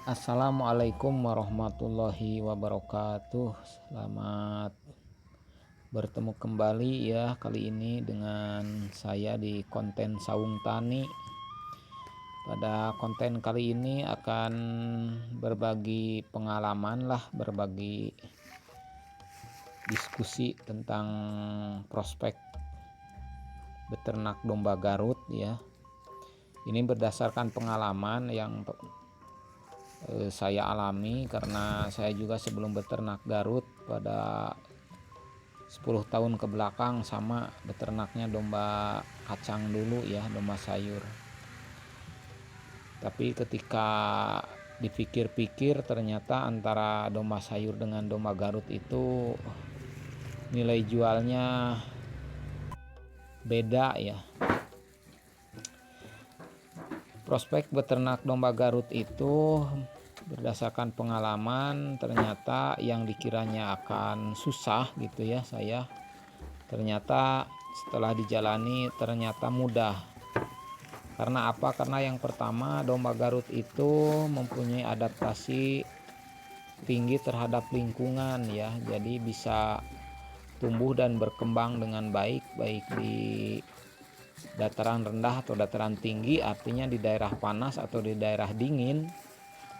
Assalamualaikum warahmatullahi wabarakatuh. Selamat bertemu kembali ya, kali ini dengan saya di konten Saung Tani. Pada konten kali ini akan berbagi pengalaman lah, berbagi diskusi tentang prospek beternak domba Garut ya. Ini berdasarkan pengalaman yang saya alami karena saya juga sebelum beternak Garut pada 10 tahun ke belakang sama beternaknya domba kacang dulu ya, domba sayur. Tapi ketika dipikir-pikir ternyata antara domba sayur dengan domba Garut itu nilai jualnya beda ya. Prospek beternak domba Garut itu berdasarkan pengalaman ternyata yang dikiranya akan susah gitu ya, saya ternyata setelah dijalani ternyata mudah. Karena apa? Karena yang pertama, domba Garut itu mempunyai adaptasi tinggi terhadap lingkungan ya, jadi bisa tumbuh dan berkembang dengan baik di dataran rendah atau dataran tinggi, artinya di daerah panas atau di daerah dingin.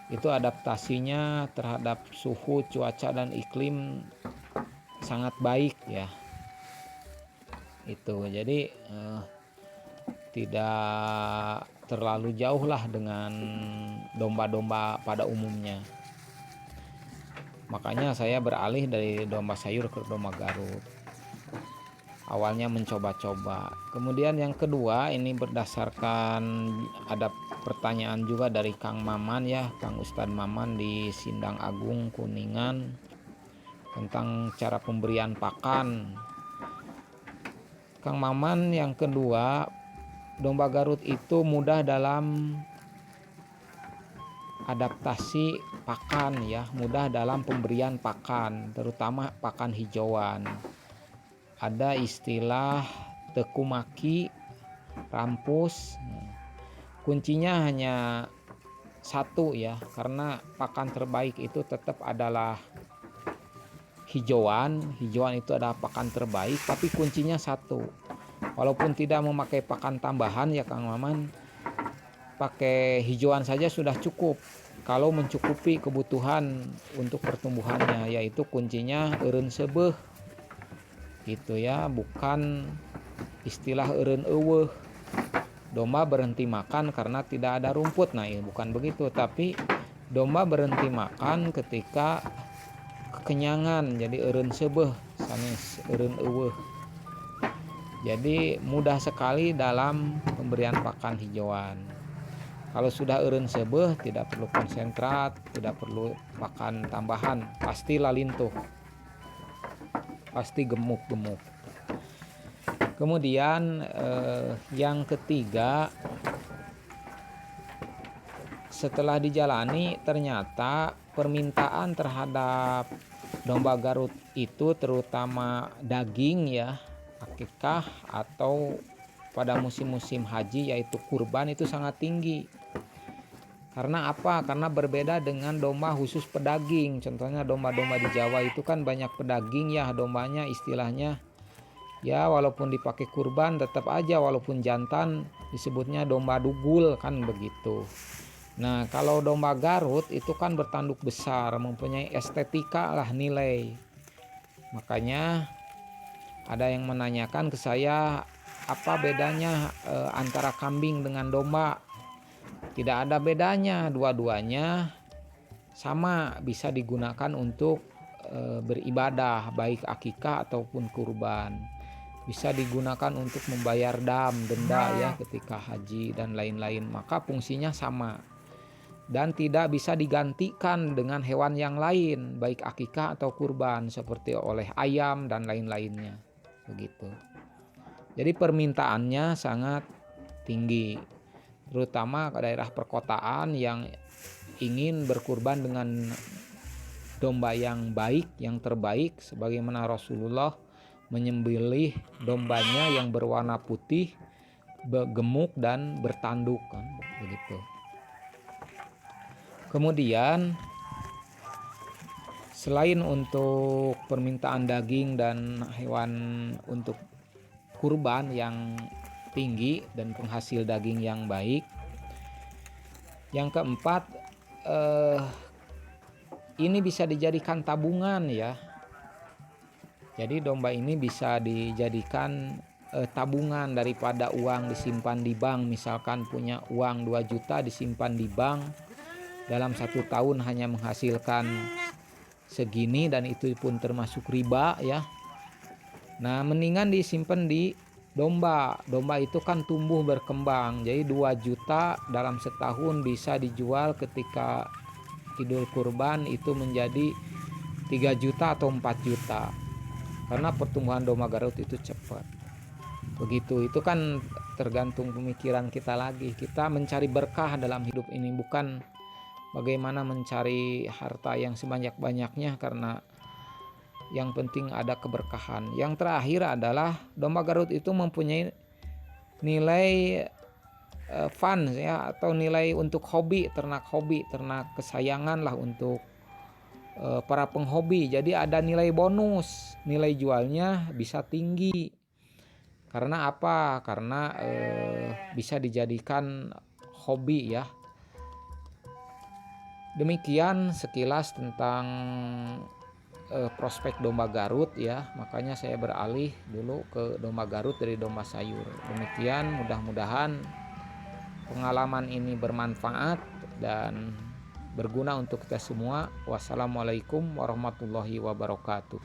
Itu adaptasinya terhadap suhu, cuaca, dan iklim sangat baik ya. Itu jadi tidak terlalu jauh lah dengan domba-domba pada umumnya. Makanya saya beralih dari domba sayur ke domba Garut. Awalnya mencoba-coba. Kemudian yang kedua, ini berdasarkan ada pertanyaan juga dari Kang Maman ya, Kang Ustadz Maman di Sindang Agung Kuningan, tentang cara pemberian pakan. Kang Maman, yang kedua, domba Garut itu mudah dalam adaptasi pakan ya, mudah dalam pemberian pakan, terutama pakan hijauan. Ada istilah tekumaki, rampus. Kuncinya hanya satu ya, karena pakan terbaik itu tetap adalah hijauan. Hijauan itu adalah pakan terbaik, tapi kuncinya satu. Walaupun tidak memakai pakan tambahan ya Kang Maman, pakai hijauan saja sudah cukup kalau mencukupi kebutuhan untuk pertumbuhannya, yaitu kuncinya eureun seubeuh gitu ya, bukan istilah eureun eueuh. Domba berhenti makan karena tidak ada rumput, nah ya bukan begitu, tapi domba berhenti makan ketika kekenyangan, jadi eureun seubeuh sanes eureun eueuh. Jadi mudah sekali dalam pemberian pakan hijauan. Kalau sudah eureun seubeuh, tidak perlu konsentrat, tidak perlu pakan tambahan, pasti lalintuh, pasti gemuk-gemuk. Kemudian yang ketiga, setelah dijalani ternyata permintaan terhadap domba Garut itu terutama daging ya, akikah atau pada musim-musim haji yaitu kurban itu sangat tinggi. Karena apa? Karena berbeda dengan domba khusus pedaging. Contohnya domba-domba di Jawa itu kan banyak pedaging ya, dombanya istilahnya ya, walaupun dipakai kurban tetap aja walaupun jantan disebutnya domba dugul kan begitu. Nah kalau domba Garut itu kan bertanduk besar, mempunyai estetika lah nilai. Makanya ada yang menanyakan ke saya, apa bedanya antara kambing dengan domba? Tidak ada bedanya, dua-duanya sama bisa digunakan untuk beribadah, baik akikah ataupun kurban. Bisa digunakan untuk membayar denda ya ketika haji dan lain-lain, maka fungsinya sama. Dan tidak bisa digantikan dengan hewan yang lain, baik akikah atau kurban, seperti oleh ayam dan lain-lainnya. Begitu. Jadi permintaannya sangat tinggi, terutama ke daerah perkotaan yang ingin berkurban dengan domba yang baik, yang terbaik, sebagaimana Rasulullah menyembelih dombanya yang berwarna putih, gemuk dan bertanduk kan begitu. Kemudian selain untuk permintaan daging dan hewan untuk kurban yang tinggi dan penghasil daging yang baik, yang keempat ini bisa dijadikan tabungan ya. Jadi domba ini bisa dijadikan tabungan daripada uang disimpan di bank. Misalkan punya uang 2 juta disimpan di bank, dalam 1 tahun hanya menghasilkan segini dan itu pun termasuk riba ya. Nah, mendingan disimpan di domba. Domba itu kan tumbuh berkembang. Jadi 2 juta dalam setahun bisa dijual ketika Idul Kurban itu menjadi 3 juta atau 4 juta. Karena pertumbuhan domba Garut itu cepat. Begitu, itu kan tergantung pemikiran kita lagi. Kita mencari berkah dalam hidup ini, bukan bagaimana mencari harta yang sebanyak-banyaknya, karena yang penting ada keberkahan. Yang terakhir adalah domba Garut itu mempunyai nilai fun ya, atau nilai untuk hobi, ternak kesayangan lah untuk para penghobi. Jadi ada nilai bonus, nilai jualnya bisa tinggi. Karena apa? Karena bisa dijadikan hobi ya. Demikian sekilas tentang prospek domba Garut ya. Makanya saya beralih dulu ke domba Garut dari domba sayur. Demikian, mudah-mudahan pengalaman ini bermanfaat dan berguna untuk kita semua. Wassalamualaikum warahmatullahi wabarakatuh.